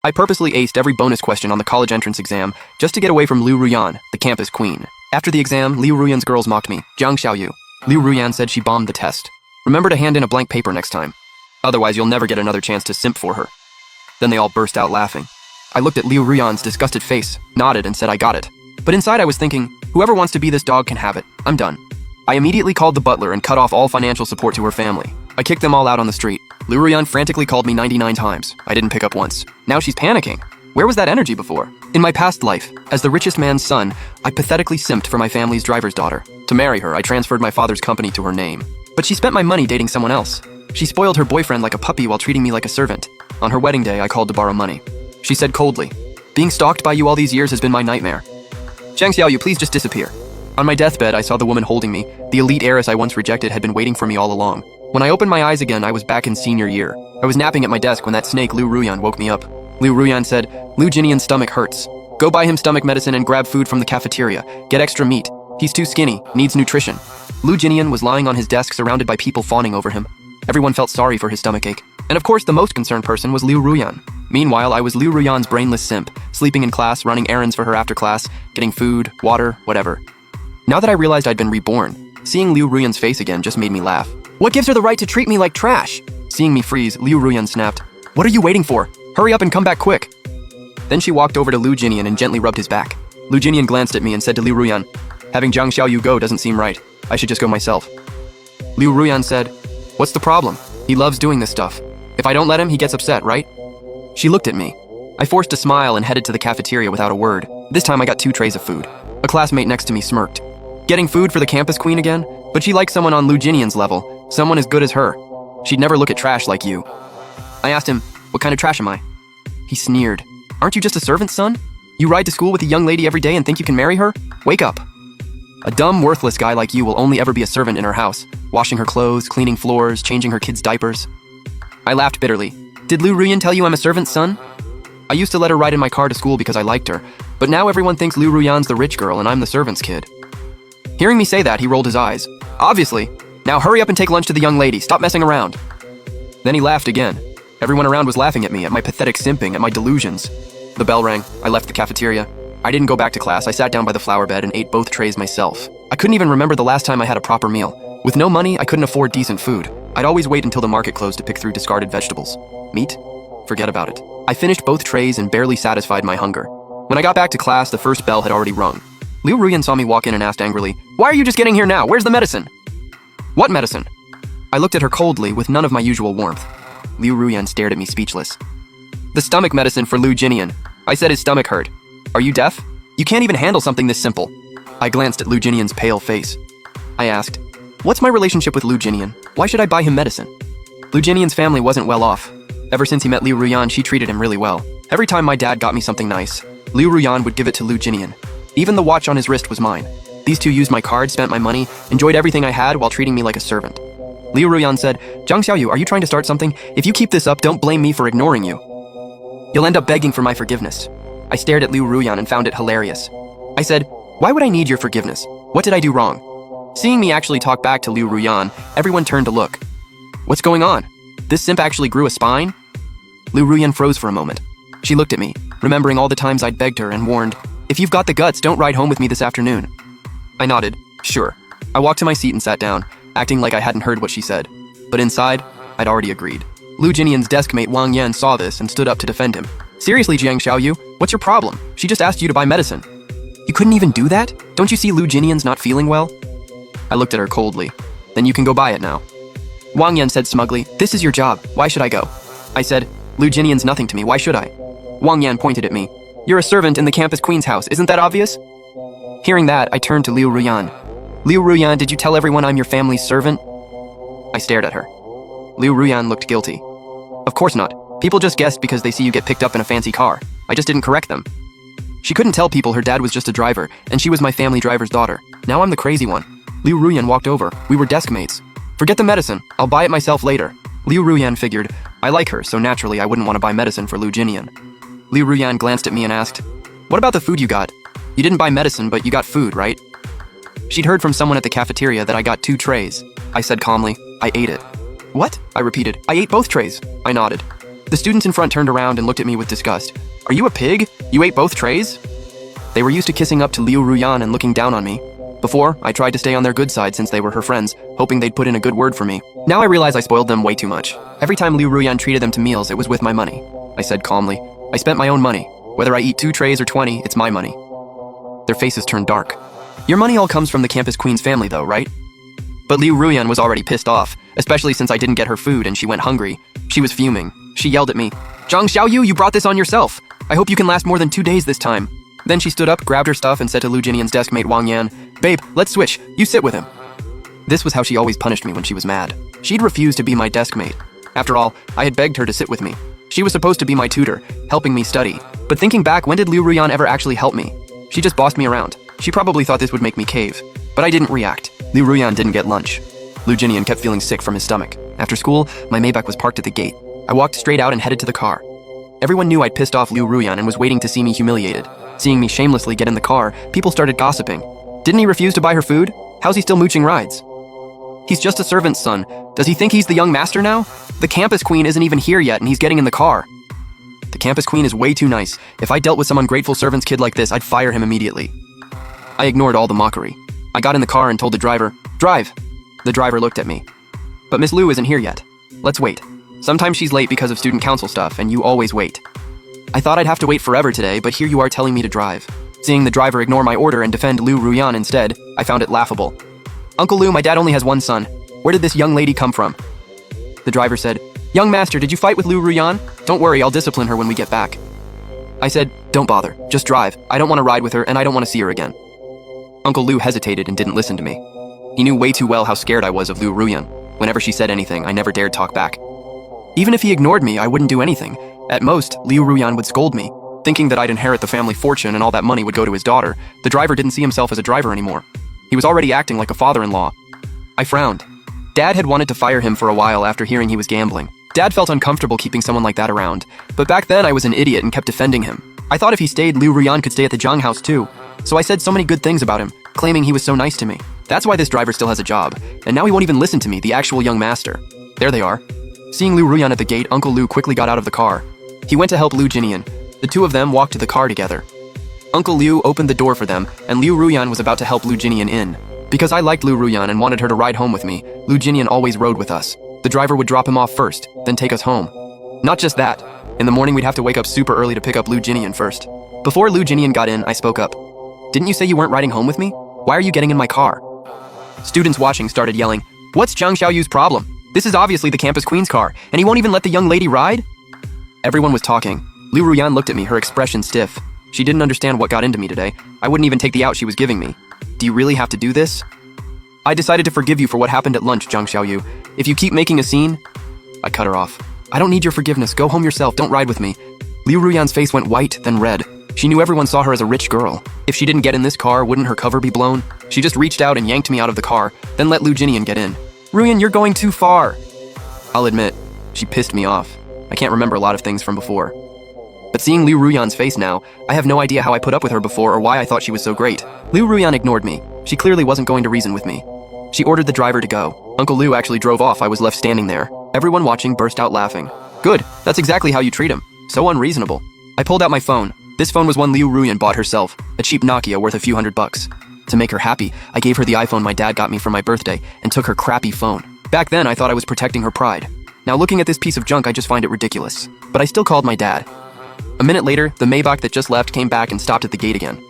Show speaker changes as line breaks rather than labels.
I purposely aced every bonus question on the college entrance exam just to get away from Liu Ruyan, the campus queen. After the exam, Liu Ruyan's girls mocked me. Jiang Xiaoyu. Liu Ruyan said she bombed the test. Remember to hand in a blank paper next time. Otherwise, you'll never get another chance to simp for her. Then they all burst out laughing. I looked at Liu Ruyan's disgusted face, nodded, and said I got it. But inside I was thinking, whoever wants to be this dog can have it. I'm done. I immediately called the butler and cut off all financial support to her family. I kicked them all out on the street. Liu Ruyan frantically called me 99 times. I didn't pick up once. Now she's panicking. Where was that energy before? In my past life, as the richest man's son, I pathetically simped for my family's driver's daughter. To marry her, I transferred my father's company to her name. But she spent my money dating someone else. She spoiled her boyfriend like a puppy while treating me like a servant. On her wedding day, I called to borrow money. She said coldly, "Being stalked by you all these years has been my nightmare. Jiang Xiaoyu, please just disappear." On my deathbed, I saw the woman holding me. The elite heiress I once rejected had been waiting for me all along. When I opened my eyes again, I was back in senior year. I was napping at my desk when that snake Liu Ruyan woke me up. Liu Ruyan said, "Liu Jinian's stomach hurts. Go buy him stomach medicine and grab food from the cafeteria. Get extra meat. He's too skinny, needs nutrition." Liu Jinian was lying on his desk surrounded by people fawning over him. Everyone felt sorry for his stomachache. And of course, the most concerned person was Liu Ruyan. Meanwhile, I was Liu Ruyan's brainless simp, sleeping in class, running errands for her after class, getting food, water, whatever. Now that I realized I'd been reborn, seeing Liu Ruyan's face again just made me laugh. "What gives her the right to treat me like trash?" Seeing me freeze, Liu Ruyan snapped, "What are you waiting for? Hurry up and come back quick." Then she walked over to Liu Jinian and gently rubbed his back. Liu Jinian glanced at me and said to Liu Ruyan, "Having Jiang Xiaoyu go doesn't seem right. I should just go myself." Liu Ruyan said, "What's the problem? He loves doing this stuff. If I don't let him, he gets upset, right?" She looked at me. I forced a smile and headed to the cafeteria without a word. This time I got 2 trays of food. A classmate next to me smirked. Getting food for the campus queen again? But she likes someone on Liu Jinian's level, someone as good as her. She'd never look at trash like you. I asked him, "What kind of trash am I?" He sneered. "Aren't you just a servant's son? You ride to school with a young lady every day and think you can marry her? Wake up. A dumb, worthless guy like you will only ever be a servant in her house, washing her clothes, cleaning floors, changing her kids' diapers." I laughed bitterly. "Did Liu Ruyan tell you I'm a servant's son? I used to let her ride in my car to school because I liked her, but now everyone thinks Liu Ruyan's the rich girl and I'm the servant's kid." Hearing me say that, he rolled his eyes. "Obviously. Now hurry up and take lunch to the young lady. Stop messing around." Then he laughed again. Everyone around was laughing at me, at my pathetic simping, at my delusions. The bell rang. I left the cafeteria. I didn't go back to class. I sat down by the flower bed and ate both trays myself. I couldn't even remember the last time I had a proper meal. With no money, I couldn't afford decent food. I'd always wait until the market closed to pick through discarded vegetables. Meat? Forget about it. I finished both trays and barely satisfied my hunger. When I got back to class, the first bell had already rung. Liu Ruyan saw me walk in and asked angrily, "Why are you just getting here now? Where's the medicine?" "What medicine?" I looked at her coldly with none of my usual warmth. Liu Ruyan stared at me speechless. "The stomach medicine for Liu Jinian. I said his stomach hurt. Are you deaf? You can't even handle something this simple." I glanced at Liu Jinian's pale face. I asked, "What's my relationship with Liu Jinian? Why should I buy him medicine?" Liu Jinian's family wasn't well off. Ever since he met Liu Ruyan, she treated him really well. Every time my dad got me something nice, Liu Ruyan would give it to Liu Jinian. Even the watch on his wrist was mine. These two used my card, spent my money, enjoyed everything I had while treating me like a servant. Liu Ruyan said, "Jiang Xiaoyu, are you trying to start something? If you keep this up, don't blame me for ignoring you. You'll end up begging for my forgiveness." I stared at Liu Ruyan and found it hilarious. I said, "Why would I need your forgiveness? What did I do wrong?" Seeing me actually talk back to Liu Ruyan, everyone turned to look. "What's going on? This simp actually grew a spine?" Liu Ruyan froze for a moment. She looked at me, remembering all the times I'd begged her and warned, "If you've got the guts, don't ride home with me this afternoon." I nodded, sure. I walked to my seat and sat down, acting like I hadn't heard what she said. But inside, I'd already agreed. Liu Jinian's desk mate Wang Yan saw this and stood up to defend him. "Seriously, Jiang Xiaoyu, what's your problem? She just asked you to buy medicine." "You couldn't even do that? Don't you see Liu Jinian's not feeling well?" I looked at her coldly. "Then you can go buy it now." Wang Yan said smugly, "This is your job. Why should I go?" I said, "Liu Jinian's nothing to me. Why should I?" Wang Yan pointed at me. "You're a servant in the campus queen's house. Isn't that obvious?" Hearing that, I turned to Liu Ruyan. "Liu Ruyan, did you tell everyone I'm your family's servant?" I stared at her. Liu Ruyan looked guilty. "Of course not. People just guessed because they see you get picked up in a fancy car. I just didn't correct them." She couldn't tell people her dad was just a driver, and she was my family driver's daughter. Now I'm the crazy one. Liu Ruyan walked over. We were desk mates. "Forget the medicine. I'll buy it myself later." Liu Ruyan figured, I like her, so naturally I wouldn't want to buy medicine for Liu Jinian. Liu Ruyan glanced at me and asked, "What about the food you got? You didn't buy medicine, but you got food, right?" She'd heard from someone at the cafeteria that I got 2 trays. I said calmly, "I ate it." "What?" I repeated. "I ate both trays." I nodded. The students in front turned around and looked at me with disgust. Are you a pig? You ate both trays? They were used to kissing up to Liu Ruyan and looking down on me. Before, I tried to stay on their good side since they were her friends, hoping they'd put in a good word for me. Now I realize I spoiled them way too much. Every time Liu Ruyan treated them to meals, it was with my money. I said calmly, I spent my own money. Whether I eat 2 trays or 20, it's my money. Their faces turned dark. Your money all comes from the campus queen's family though, right? But Liu Ruyan was already pissed off, especially since I didn't get her food and she went hungry. She was fuming. She yelled at me, Zhang Xiaoyu, you brought this on yourself. I hope you can last more than 2 days this time. Then she stood up, grabbed her stuff, and said to Lu Jinian's desk mate Wang Yan, Babe, let's switch. You sit with him. This was how she always punished me when she was mad. She'd refuse to be my desk mate. After all, I had begged her to sit with me. She was supposed to be my tutor, helping me study. But thinking back, when did Liu Ruyan ever actually help me? She just bossed me around. She probably thought this would make me cave. But I didn't react. Liu Ruyan didn't get lunch. Lu Jinian kept feeling sick from his stomach. After school, my Maybach was parked at the gate. I walked straight out and headed to the car. Everyone knew I'd pissed off Liu Ruyan and was waiting to see me humiliated. Seeing me shamelessly get in the car, people started gossiping. Didn't he refuse to buy her food? How's he still mooching rides? He's just a servant's son. Does he think he's the young master now? The campus queen isn't even here yet and he's getting in the car. The campus queen is way too nice. If I dealt with some ungrateful servant's kid like this, I'd fire him immediately. I ignored all the mockery. I got in the car and told the driver, Drive. The driver looked at me. But Miss Liu isn't here yet. Let's wait. Sometimes she's late because of student council stuff, and you always wait. I thought I'd have to wait forever today, but here you are telling me to drive. Seeing the driver ignore my order and defend Liu Ruyan instead, I found it laughable. Uncle Liu, my dad only has one son. Where did this young lady come from? The driver said, Young master, did you fight with Liu Ruyan? Don't worry, I'll discipline her when we get back. I said, Don't bother, just drive. I don't want to ride with her and I don't want to see her again. Uncle Liu hesitated and didn't listen to me. He knew way too well how scared I was of Liu Ruyan. Whenever she said anything, I never dared talk back. Even if he ignored me, I wouldn't do anything. At most, Liu Ruyan would scold me. Thinking that I'd inherit the family fortune and all that money would go to his daughter, the driver didn't see himself as a driver anymore. He was already acting like a father-in-law. I frowned. Dad had wanted to fire him for a while after hearing he was gambling. Dad felt uncomfortable keeping someone like that around. But back then, I was an idiot and kept defending him. I thought if he stayed, Liu Ruyan could stay at the Zhang house too. So I said so many good things about him, claiming he was so nice to me. That's why this driver still has a job. And now he won't even listen to me, the actual young master. There they are. Seeing Liu Ruyan at the gate, Uncle Liu quickly got out of the car. He went to help Lu Jinian. The two of them walked to the car together. Uncle Liu opened the door for them, and Liu Ruyan was about to help Lu Jinian in. Because I liked Liu Ruyan and wanted her to ride home with me, Lu Jinian always rode with us. The driver would drop him off first, then take us home. Not just that. In the morning, we'd have to wake up super early to pick up Lu Jinian first. Before Lu Jinian got in, I spoke up. Didn't you say you weren't riding home with me? Why are you getting in my car? Students watching started yelling, What's Zhang Xiaoyu's problem? This is obviously the campus queen's car, and he won't even let the young lady ride? Everyone was talking. Liu Ruyan looked at me, her expression stiff. She didn't understand what got into me today. I wouldn't even take the out she was giving me. Do you really have to do this? I decided to forgive you for what happened at lunch, Zhang Xiaoyu. If you keep making a scene... I cut her off. I don't need your forgiveness. Go home yourself. Don't ride with me. Liu Ruyan's face went white, then red. She knew everyone saw her as a rich girl. If she didn't get in this car, wouldn't her cover be blown? She just reached out and yanked me out of the car, then let Lu Jinian get in. Ruyan, you're going too far. I'll admit, she pissed me off. I can't remember a lot of things from before. But seeing Liu Ruyan's face now, I have no idea how I put up with her before or why I thought she was so great. Liu Ruyan ignored me. She clearly wasn't going to reason with me. She ordered the driver to go. Uncle Liu actually drove off. I was left standing there. Everyone watching burst out laughing. Good, that's exactly how you treat him. So unreasonable. I pulled out my phone. This phone was one Liu Ruyan bought herself, a cheap Nokia worth a few $100. To make her happy, I gave her the iPhone my dad got me for my birthday and took her crappy phone. Back then, I thought I was protecting her pride. Now looking at this piece of junk, I just find it ridiculous. But I still called my dad. A minute later, the Maybach that just left came back and stopped at the gate again.